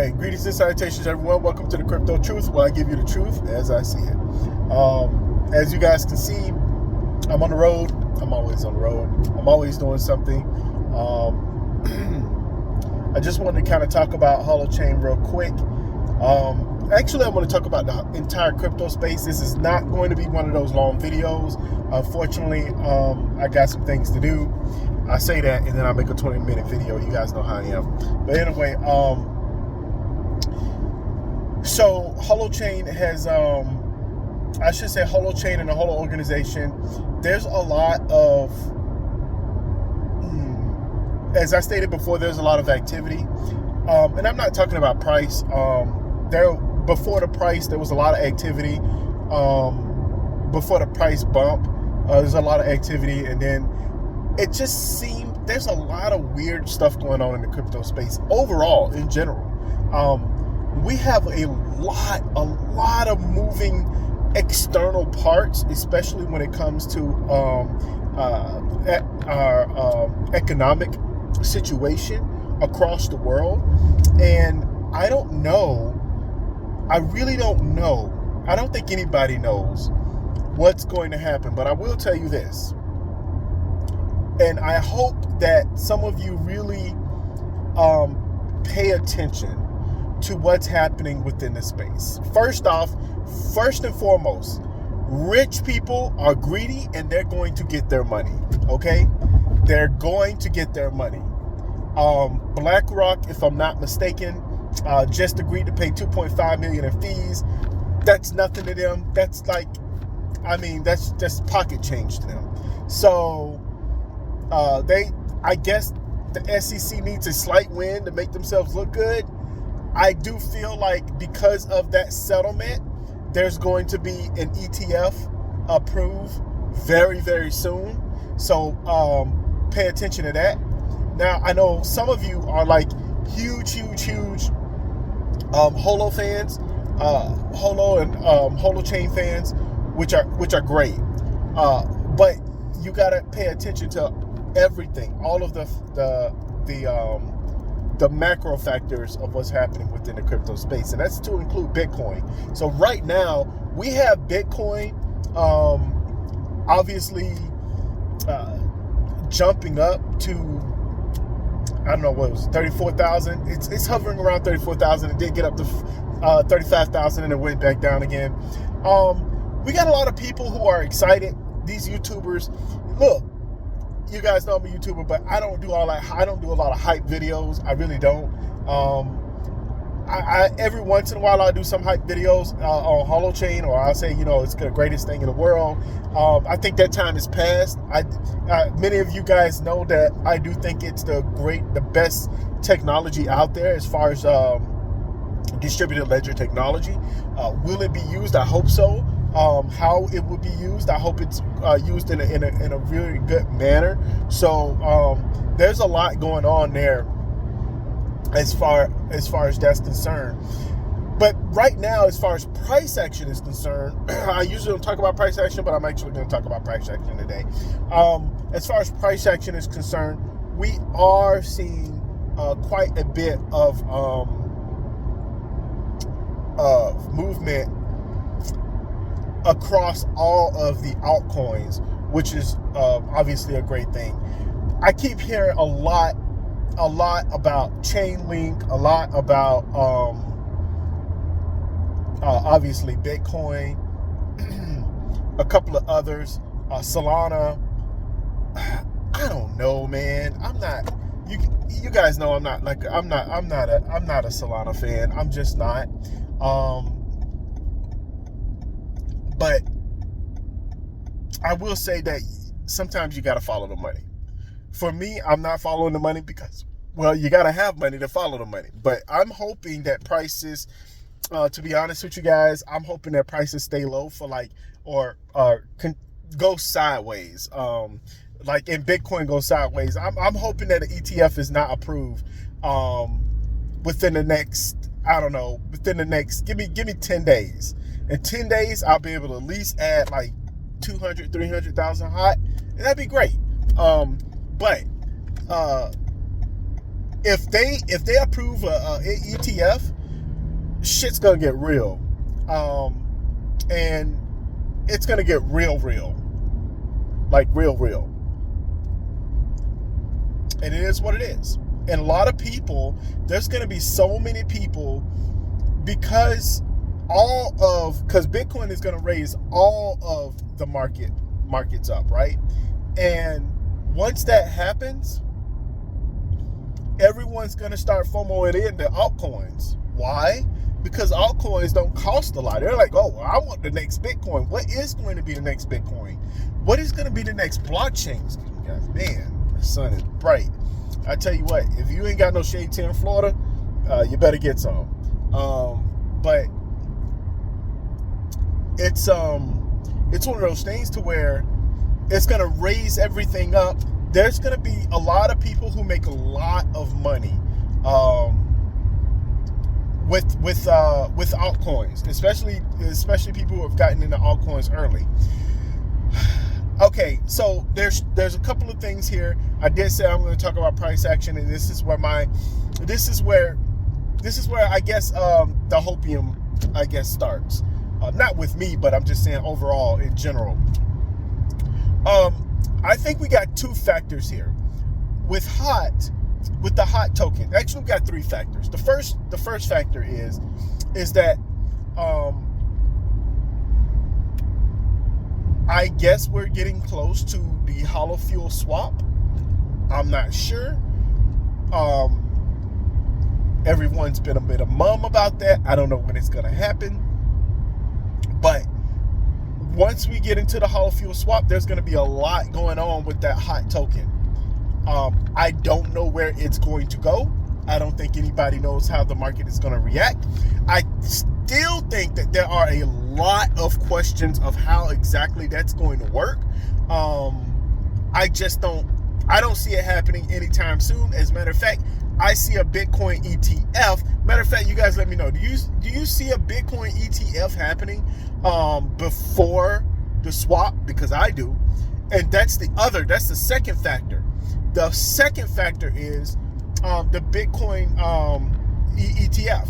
right, greetings and salutations, everyone. Welcome to the Crypto Truth, where I give you the truth as I see it. As you guys can see, I'm on the road. I'm always on the road. I'm always doing something. I just wanted to kind of talk about Holochain real quick. Actually, I'm going to talk about the entire crypto space. This is not going to be one of those long videos. Unfortunately, I got some things to do. I say that, and then I make a 20-minute video. You guys know how I am. But anyway, so Holochain has, I should say Holochain and the Holo organization, there's a lot of, as I stated before, there's a lot of activity. And I'm not talking about price. Before the price, there was a lot of activity. Before the price bump, there's a lot of activity. And then it just seemed there's a lot of weird stuff going on in the crypto space overall, in general. We have a lot of moving external parts, especially when it comes to our economic situation across the world. And I don't know. I really don't know. I don't think anybody knows what's going to happen, but I will tell you this. And I hope that some of you really pay attention to what's happening within the space. First and foremost, rich people are greedy and they're going to get their money, okay? They're going to get their money. BlackRock, if I'm not mistaken, just agreed to pay $2.5 million in fees. That's nothing to them. That's like, I mean, that's just pocket change to them. So I guess the SEC needs a slight win to make themselves look good. I do feel like because of that settlement, there's going to be an ETF approved very, very soon. So pay attention to that. Now, I know some of you are like huge Holo fans, Holo and Holochain fans, which are great. But you gotta pay attention to everything, all of the macro factors of what's happening within the crypto space, and that's to include Bitcoin. So right now we have Bitcoin, obviously jumping up to, I don't know what it was, 34,000. It's hovering around 34,000. It did get up to 35,000 and it went back down again. We got a lot of people who are excited. These YouTubers, look, you guys know I'm a YouTuber, but I don't do all that. I don't do a lot of hype videos. I really don't. I every once in a while I'll do some hype videos on Holochain, or I'll say, it's the greatest thing in the world. I think that time is past. Many of you guys know that I do think it's the best technology out there as far as distributed ledger technology. Will it be used? I hope so. How it will be used, I hope it's used in a really good manner. So there's a lot going on there as far as that's concerned. But right now, as far as price action is concerned, I usually don't talk about price action, but I'm actually going to talk about price action today. As far as price action is concerned, we are seeing quite a bit of movement across all of the altcoins, which is obviously a great thing. I keep hearing a lot about Chainlink, a lot about obviously Bitcoin, a couple of others, Solana. I don't know, man. I'm not. You guys know I'm not a Solana fan. I'm just not. But I will say that sometimes you got to follow the money. For me, I'm not following the money because, well, you got to have money to follow the money. But I'm hoping that prices, to be honest with you guys, I'm hoping that prices stay low for go sideways. Like in Bitcoin go sideways. I'm hoping that the ETF is not approved within the next, give me 10 days. In 10 days, I'll be able to at least add like 200, 300,000 hot, and that'd be great. But if they approve a ETF, shit's gonna get real, and it's gonna get real, like real, and it is what it is. And a lot of people, there's gonna be so many people because Bitcoin is gonna raise all of the markets up, right? And once that happens, everyone's gonna start FOMOing into altcoins. Why? Because altcoins don't cost a lot. They're like, oh, I want the next Bitcoin. What is going to be the next Bitcoin? What is going to be the next blockchain? Man, the sun is bright. I tell you what, if you ain't got no shades here in Florida, you better get some. But it's one of those things to where it's going to raise everything up. There's going to be a lot of people who make a lot of money with altcoins, especially people who have gotten into altcoins early. Okay, so there's a couple of things here. I did say I'm going to talk about price action, and this is where I guess the hopium starts. Not with me, but I'm just saying overall in general. I think we got two factors here with the hot token. Actually, we got three factors. The first factor is that I guess we're getting close to the Holo fuel swap. I'm not sure. Everyone's been a bit of mum about that. I don't know when it's going to happen. But once we get into the Holo fuel swap, there's going to be a lot going on with that hot token. I don't know where it's going to go. I don't think anybody knows how the market is going to react. I still think that there are a lot of questions of how exactly that's going to work. I don't see it happening anytime soon. As a matter of fact, I see a Bitcoin ETF. Matter of fact, you guys let me know. Do you see a Bitcoin ETF happening before the swap? Because I do. And that's the second factor. The second factor is the Bitcoin ETF.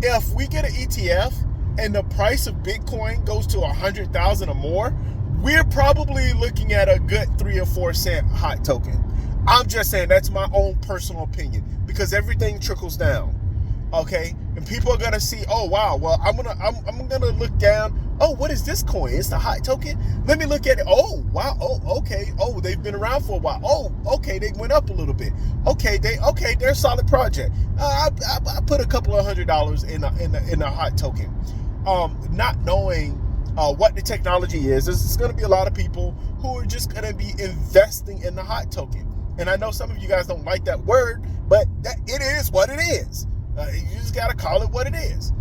If we get an ETF and the price of Bitcoin goes to 100,000 or more, we're probably looking at a good 3 or 4 cent hot token. I'm just saying, that's my own personal opinion, because everything trickles down. Okay, and people are gonna see, oh wow, well I'm gonna look down. Oh, what is this coin? It's the hot token. Let me look at it. Oh wow. Oh okay. Oh, they've been around for a while. Oh okay, they went up a little bit. Okay, they're a solid project. I put a couple of $100 in a hot token, not knowing what the technology is. There's going to be a lot of people who are just going to be investing in the hot token. And I know some of you guys don't like that word, but it is what it is. You just got to call it what it is.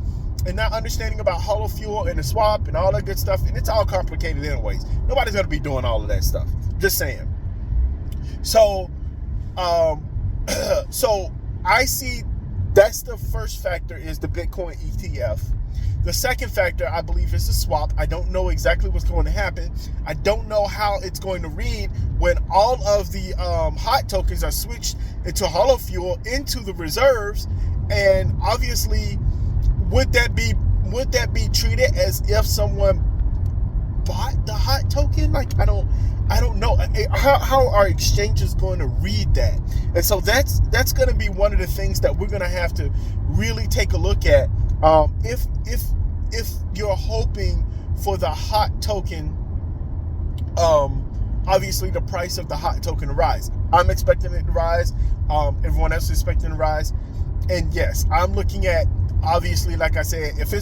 And not understanding about Holo fuel and the swap and all that good stuff, and it's all complicated anyways. Nobody's going to be doing all of that stuff. Just saying. So, so I see that's the first factor, is the Bitcoin ETF. The second factor, I believe, is the swap. I don't know exactly what's going to happen. I don't know how it's going to read when all of the hot tokens are switched into Holo fuel into the reserves. And obviously, would that be treated as if someone bought the hot token? Like, I don't know. How are exchanges going to read that? And so that's going to be one of the things that we're going to have to really take a look at. If you're hoping for the hot token, obviously the price of the hot token to rise. I'm expecting it to rise. Everyone else is expecting it to rise. And yes, I'm looking at, obviously, like I said, if we're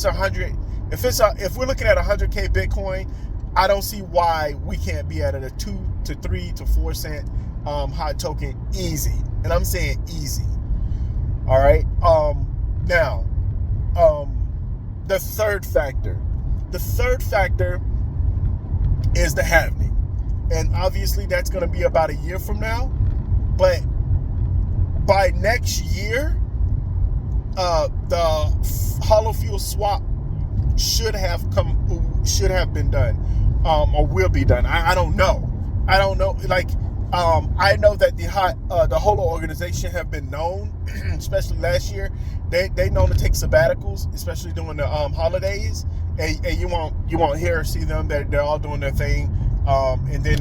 looking at 100K Bitcoin, I don't see why we can't be at a 2 to 3 to 4 cent hot token easy. And I'm saying easy. All right. Now, the third factor is the halving. And obviously that's going to be about a year from now. But by next year, the Holo fuel swap should have been done, or will be done. I don't know. Like, I know that the Holo organization have been known, especially last year. They known to take sabbaticals, especially during the holidays, and you won't hear or see them. They're all doing their thing, and then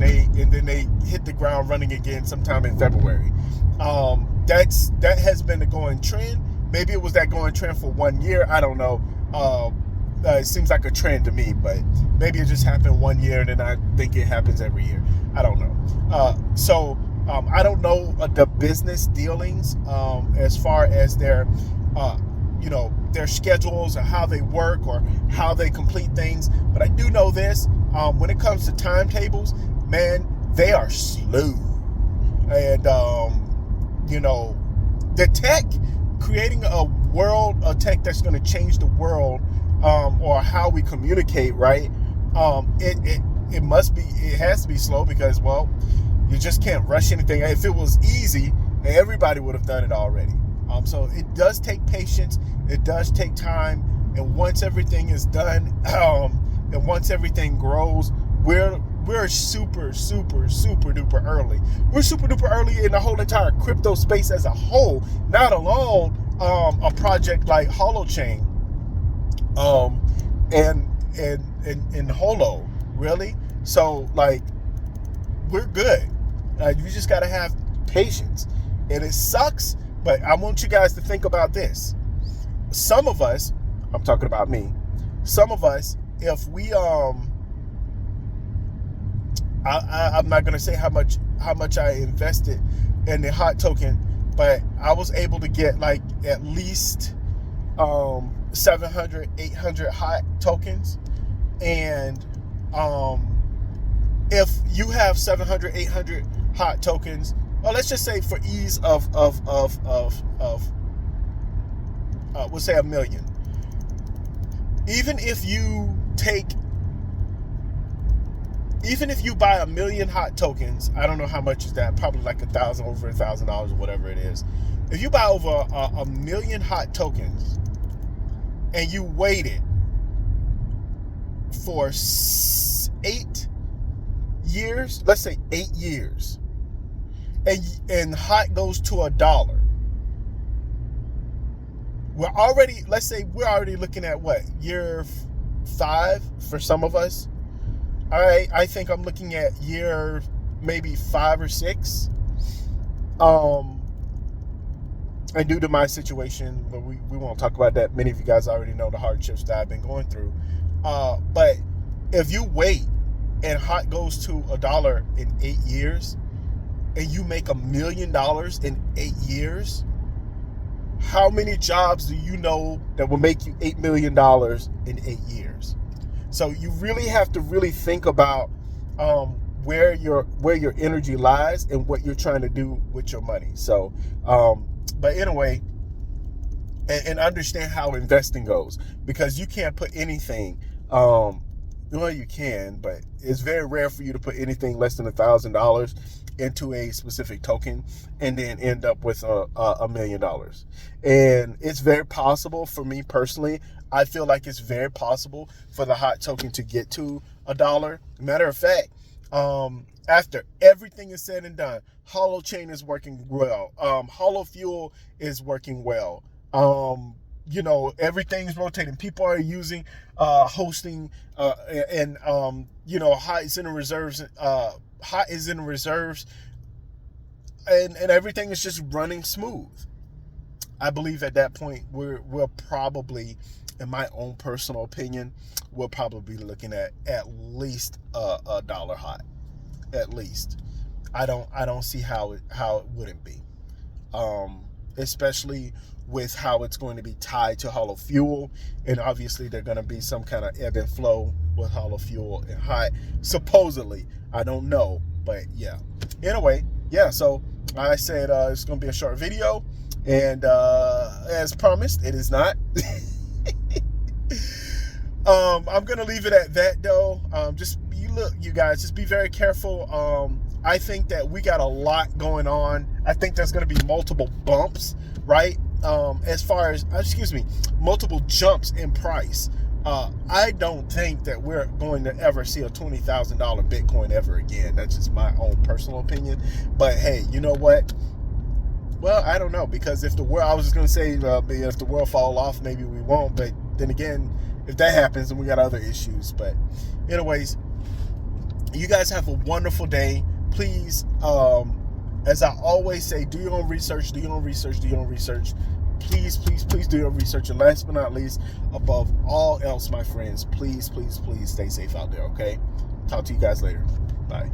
they hit the ground running again sometime in February. That has been the going trend. Maybe it was that going trend for 1 year. I don't know. It seems like a trend to me, but maybe it just happened 1 year, and then I think it happens every year. I don't know. I don't know the business dealings as far as their schedules or how they work or how they complete things. But I do know this: when it comes to timetables, man, they are slow. And the tech, creating a tech that's going to change the world, or how we communicate, right? It has to be slow because, well, you just can't rush anything. If it was easy, everybody would have done it already. So it does take patience. It does take time. And once everything is done, and once everything grows, we're super, super, super duper early. We're super duper early in the whole entire crypto space as a whole, not alone a project like Holochain, and Holo, really. So, like, we're good. You just got to have patience. And it sucks, but I want you guys to think about this. Some of us, I'm talking about me, some of us, if we, I'm not going to say how much I invested in the hot token, but I was able to get like at least 700, 800 hot tokens. And if you have 700, 800 hot tokens, well, let's just say for ease of we'll say 1 million. Even if you buy 1 million hot tokens, I don't know how much is that, probably like over $1,000 or whatever it is. If you buy over a million hot tokens and you waited for 8 years, let's say 8 years, and hot goes to $1, let's say we're already looking at what, year 5 for some of us. I think I'm looking at year maybe 5 or 6. And due to my situation, but we won't talk about that. Many of you guys already know the hardships that I've been going through. But if you wait and hot goes to $1 in 8 years, and you make $1 million in 8 years, how many jobs do you know that will make you $8 million in 8 years? So you really have to really think about where your energy lies and what you're trying to do with your money. So, but anyway, and understand how investing goes, because you can't put anything. Well, you can, but it's very rare for you to put anything less than $1,000 into a specific token and then end up with $1 million. And it's very possible for me personally. I feel like it's very possible for the hot token to get to $1. Matter of fact, after everything is said and done, Holochain is working well. Holo Fuel is working well. Everything's rotating. People are using hosting, and hot is in the reserves. Hot is in the reserves, and everything is just running smooth. I believe at that point we're probably, in my own personal opinion, we'll probably be looking at least $1 hot. At least. I don't see how it wouldn't be. Especially with how it's going to be tied to Holo Fuel, and obviously there's going to be some kind of ebb and flow with Holo Fuel and hot. Supposedly, I don't know, but yeah. Anyway, yeah. So I said it's going to be a short video, and as promised, it is not. I'm going to leave it at that, though. You guys, just be very careful. I think that we got a lot going on. I think there's going to be multiple bumps, right? As far as, multiple jumps in price. I don't think that we're going to ever see a $20,000 Bitcoin ever again. That's just my own personal opinion. But hey, you know what? Well, I don't know, because if the world, I was just going to say, if the world fall off, maybe we won't. But then again, if that happens, then we got other issues. But anyways, you guys have a wonderful day. Please, as I always say, do your own research, do your own research, do your own research. Please, please, please do your research. And last but not least, above all else, my friends, please, please, please stay safe out there, okay? Talk to you guys later. Bye.